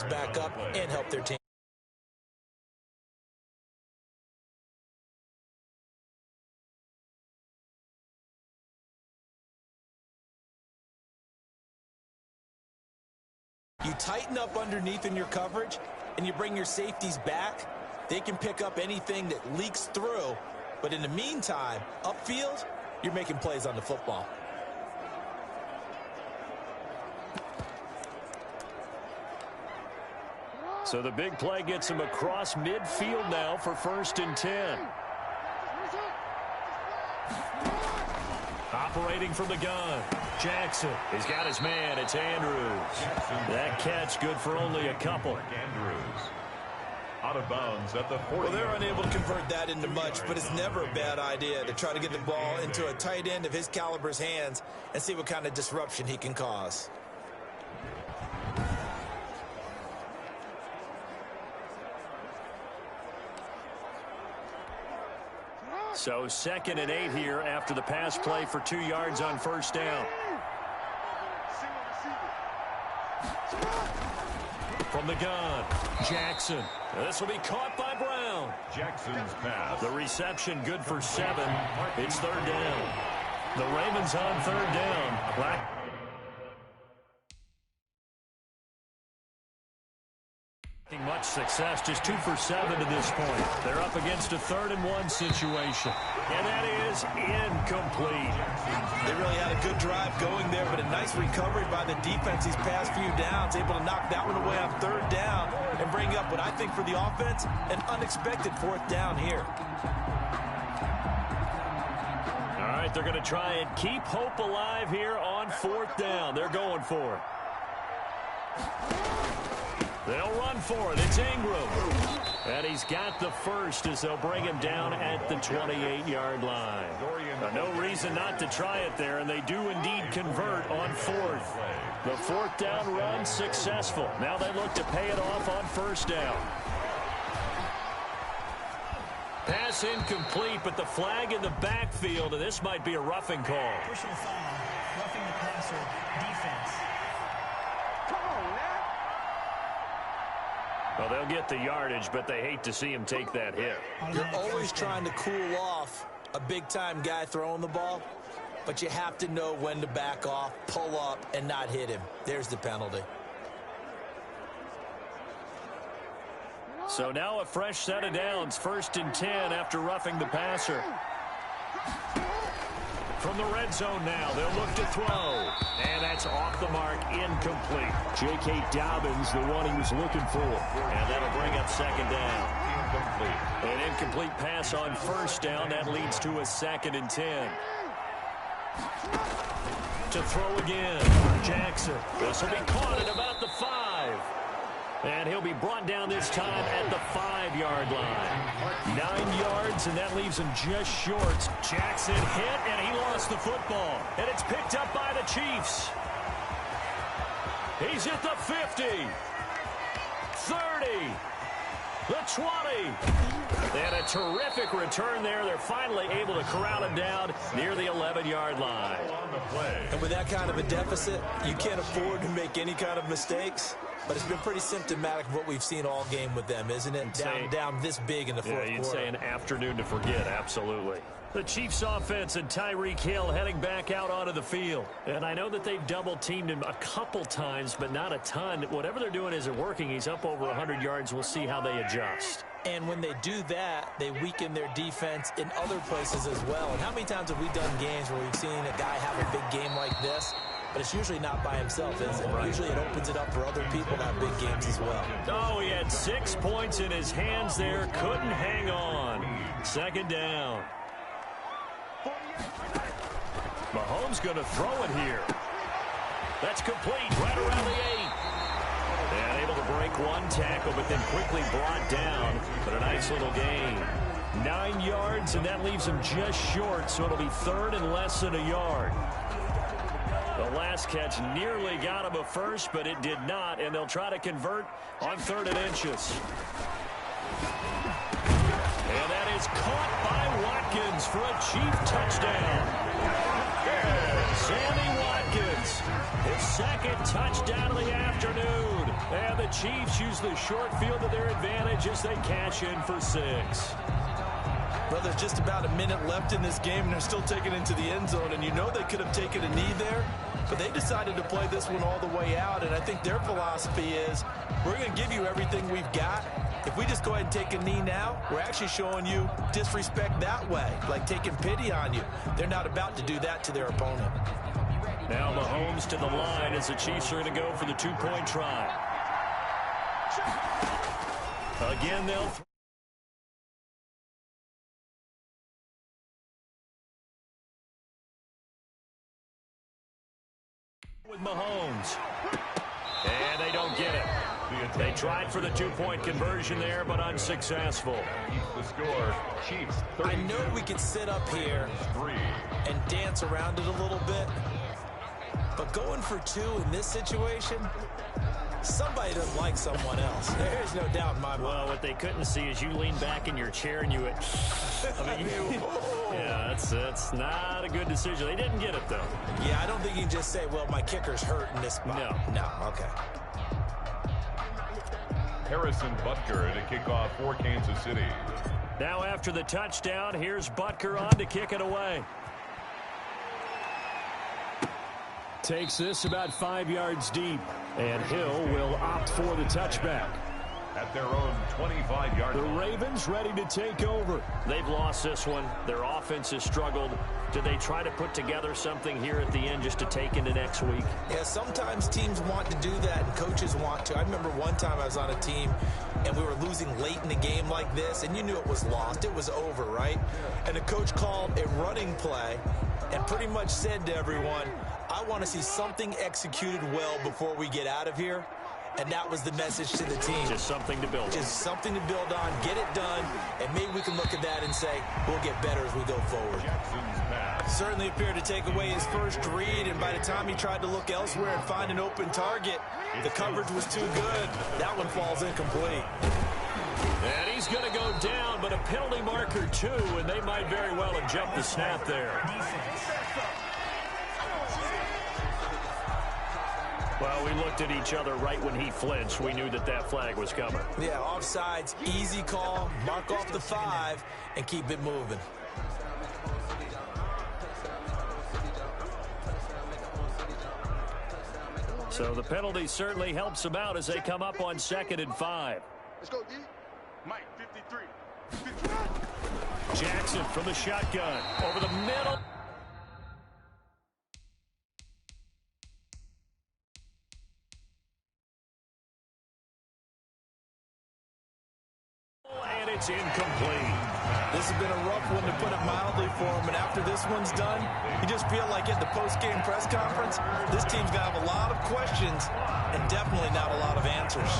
themselves back up and help their team. You tighten up underneath in your coverage, and you bring your safeties back. They can pick up anything that leaks through. But in the meantime, upfield, you're making plays on the football. So the big play gets him across midfield now for 1st and 10. Operating from the gun, Jackson. He's got his man. It's Andrews. That catch good for only a couple. Andrews out of bounds at the 40. Well, they're unable to convert that into much, but it's never a bad idea to try to get the ball into a tight end of his caliber's hands and see what kind of disruption he can cause. So 2nd and 8 here after the pass play for 2 yards on 1st down. From the gun, Jackson. This will be caught by Brown. Jackson's pass. The reception good for 7. It's 3rd down. The Ravens on 3rd down. Much success, just 2 for 7 to this point. They're up against a 3rd and 1 situation. And that is incomplete. They really had a good drive going there, but a nice recovery by the defense these past few downs, able to knock that one away on 3rd down and bring up what I think for the offense, an unexpected 4th down here. All right, they're going to try and keep hope alive here on 4th down. They're going for it. They'll run for it. It's Ingram. And he's got the first as they'll bring him down at the 28-yard line. No reason not to try it there, and they do indeed convert on 4th. The 4th down run successful. Now they look to pay it off on 1st down. Pass incomplete, but the flag in the backfield, and this might be a roughing call. Personal foul, roughing the passer, defense. Well, they'll get the yardage, but they hate to see him take that hit. You're always trying to cool off a big-time guy throwing the ball, but you have to know when to back off, pull up, and not hit him. There's the penalty. So now a fresh set of downs, 1st and 10 after roughing the passer. From the red zone now, they'll look to throw. And that's off the mark, incomplete. J.K. Dobbins, the one he was looking for. And that'll bring up 2nd down. An incomplete pass on 1st down. That leads to a 2nd and 10. To throw again, Jackson. This will be caught at about the 5. And he'll be brought down this time at the 5-yard line. 9 yards, and that leaves him just short. Jackson hit, and he lost the football. And it's picked up by the Chiefs. He's at the 50. 30. The 20. And a terrific return there. They're finally able to corral him down near the 11-yard line. And with that kind of a deficit, you can't afford to make any kind of mistakes. But it's been pretty symptomatic of what we've seen all game with them, isn't it? Down this big in the fourth quarter. Yeah, you'd say an afternoon to forget, absolutely. The Chiefs offense and Tyreek Hill heading back out onto the field. And I know that they've double-teamed him a couple times, but not a ton. Whatever they're doing isn't working. He's up over 100 yards. We'll see how they adjust. And when they do that, they weaken their defense in other places as well. And how many times have we done games where we've seen a guy have a big game like this? But it's usually not by himself, is it? Right. Usually it opens it up for other people to have big games as well. Oh, he had 6 points in his hands there. Couldn't hang on. 2nd down. Mahomes going to throw it here. That's complete right around the 8. And able to break one tackle, but then quickly brought down. But a nice little gain. 9 yards, and that leaves him just short, so it'll be 3rd and less than a yard. The last catch nearly got him a first, but it did not, and they'll try to convert on 3rd and inches. And that is caught by Watkins for a Chief touchdown. Sammy Watkins His second touchdown of the afternoon. And the Chiefs use the short field to their advantage as they cash in for 6. Well, there's just about a minute left in this game, and they're still taking it into the end zone. And you know they could have taken a knee there, but they decided to play this one all the way out. And I think their philosophy is, we're going to give you everything we've got. If we just go ahead and take a knee now, we're actually showing you disrespect that way, like taking pity on you. They're not about to do that to their opponent. Now Mahomes to the line as the Chiefs are going to go for the 2-point try. Again, they'll with Mahomes. And they don't get it. They tried for the 2-point conversion there, but unsuccessful. The score, Chiefs 30. I know we could sit up here and dance around it a little bit, but going for 2 in this situation, somebody doesn't like someone else. There's no doubt in my mind. Well, what they couldn't see is you lean back in your chair and you went, I mean, yeah, that's not a good decision. They didn't get it, though. Yeah, I don't think you can just say, well, my kicker's hurt in this spot. No, okay. Harrison Butker to kick off for Kansas City. Now after the touchdown, here's Butker on to kick it away. Takes this about 5 yards deep, and Hill will opt for the touchback. At their own 25-yard line. The Ravens ready to take over. They've lost this one. Their offense has struggled. Do they try to put together something here at the end just to take into next week? Yeah, sometimes teams want to do that and coaches want to. I remember one time I was on a team and we were losing late in the game like this, and you knew it was lost. It was over, right? And the coach called a running play and pretty much said to everyone, I want to see something executed well before we get out of here. And that was the message to the team. Just something to build on. Just something to build on, get it done, and maybe we can look at that and say, we'll get better as we go forward. Certainly appeared to take away his first read, and by the time he tried to look elsewhere and find an open target, the coverage was too good. That one falls incomplete. And he's going to go down, but a penalty marker too, and they might very well have jumped the snap there. Well, we looked at each other right when he flinched. We knew that that flag was coming. Yeah, offsides, easy call, mark off the 5, and keep it moving. So the penalty certainly helps them out as they come up on 2nd and 5. Let's go, D. Mike, 53. Jackson from the shotgun. Over the middle. And it's incomplete. This has been a rough one, to put it mildly, for him. And after this one's done, you just feel like at the post-game press conference, this team's going to have a lot of questions and definitely not a lot of answers.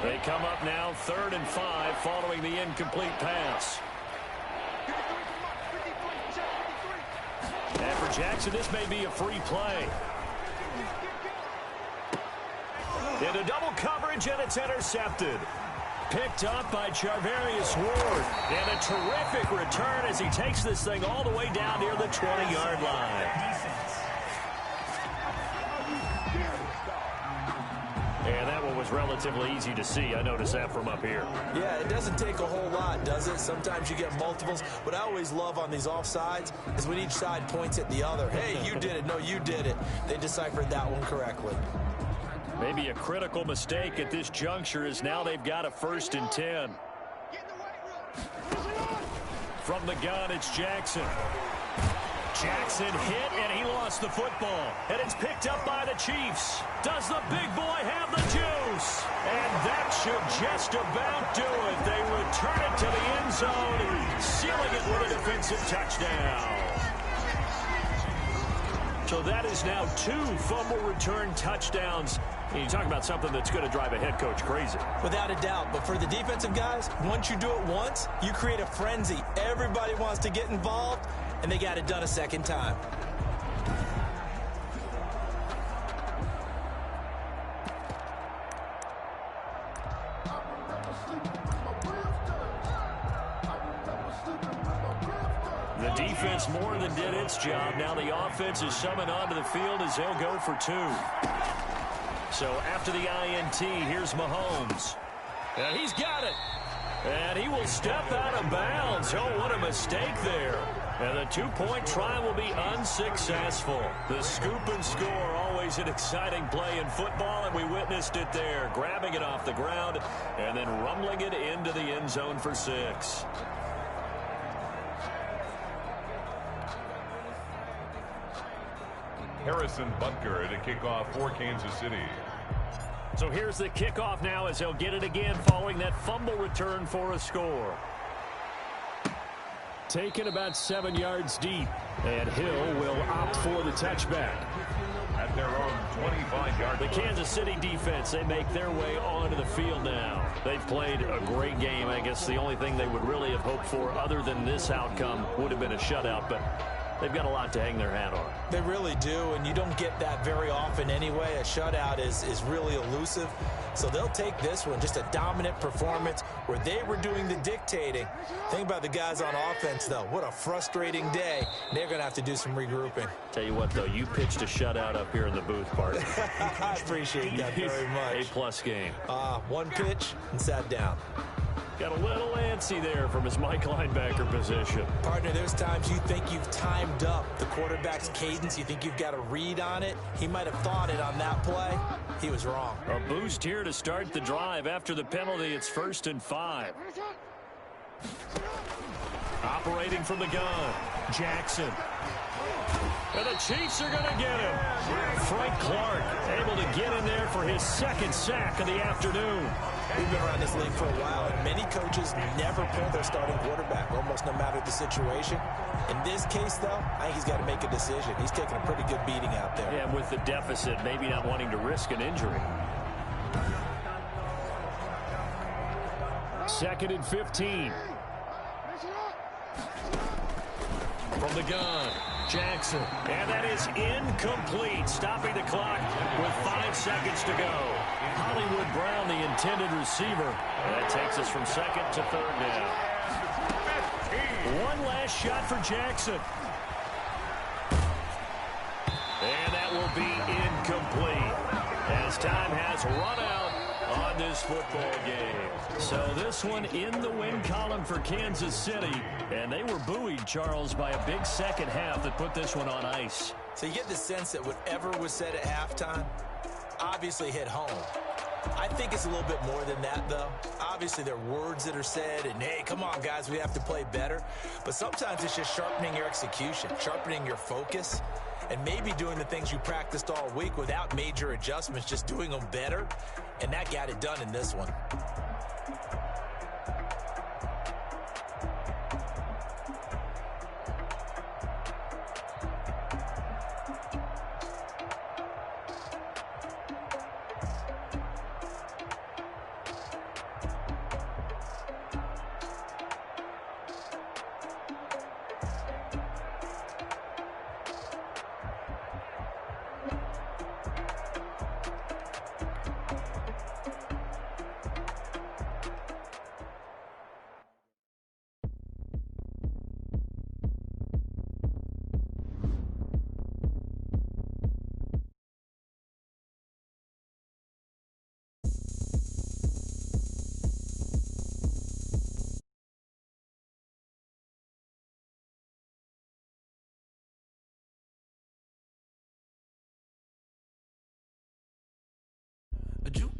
They come up now 3rd and 5 following the incomplete pass. And for Jackson, this may be a free play. Into double coverage, and it's intercepted. Picked up by Charvarius Ward. And a terrific return as he takes this thing all the way down near the 20-yard line. And that one was relatively easy to see. I noticed that from up here. Yeah, it doesn't take a whole lot, does it? Sometimes you get multiples. What I always love on these offsides is when each side points at the other. Hey, you did it. No, you did it. They deciphered that one correctly. Maybe a critical mistake at this juncture is now they've got a 1st and 10. From the gun, it's Jackson. Jackson hit, and he lost the football. And it's picked up by the Chiefs. Does the big boy have the juice? And that should just about do it. They return it to the end zone, sealing it with a defensive touchdown. So that is now 2 fumble return touchdowns. And you talk about something that's going to drive a head coach crazy. Without a doubt. But for the defensive guys, once you do it once, you create a frenzy. Everybody wants to get involved, and they got it done a second time. The defense more than did its job. Now the offense is summoned onto the field as they'll go for 2. So after the INT, here's Mahomes. And he's got it. And he will step out of bounds. Oh, what a mistake there. And the 2-point try will be unsuccessful. The scoop and score, always an exciting play in football, and we witnessed it there. Grabbing it off the ground and then rumbling it into the end zone for 6. Harrison Butker to kick off for Kansas City. So here's the kickoff now as they'll get it again following that fumble return for a score. Taken about 7 yards deep, and Hill will opt for the touchback. At their own 25-yard line. The Kansas City defense, they make their way onto the field now. They've played a great game. I guess the only thing they would really have hoped for other than this outcome would have been a shutout, but they've got a lot to hang their hat on. They really do, and you don't get that very often anyway. A shutout is really elusive. So they'll take this one, just a dominant performance where they were doing the dictating. Think about the guys on offense, though. What a frustrating day. They're going to have to do some regrouping. Tell you what, though, you pitched a shutout up here in the booth, partner. I appreciate that very much. A-plus game. One pitch and sat down. Got a little antsy there from his Mike linebacker position. Partner, there's times you think you've timed up the quarterback's cadence. You think you've got a read on it. He might have thought it on that play. He was wrong. A boost here to start the drive. After the penalty, it's 1st and 5. Operating from the gun, Jackson. And the Chiefs are going to get him. Frank Clark able to get in there for his 2nd sack of the afternoon. We've been around this league for a while, and many coaches never pull their starting quarterback, almost no matter the situation. In this case, though, I think he's got to make a decision. He's taking a pretty good beating out there. Yeah, with the deficit, maybe not wanting to risk an injury. 2nd and 15. From the gun, Jackson. And that is incomplete, stopping the clock with 5 seconds to go. Hollywood Brown, the intended receiver. And that takes us from 2nd to 3rd down. One last shot for Jackson. And that will be incomplete as time has run out on this football game. So this one in the win column for Kansas City. And they were buoyed, Charles, by a big second half that put this one on ice. So you get the sense that whatever was said at halftime obviously hit home. I think it's a little bit more than that, though. Obviously, there are words that are said, and, hey, come on, guys, we have to play better. But sometimes it's just sharpening your execution, sharpening your focus, and maybe doing the things you practiced all week without major adjustments, just doing them better. And that got it done in this one. A juke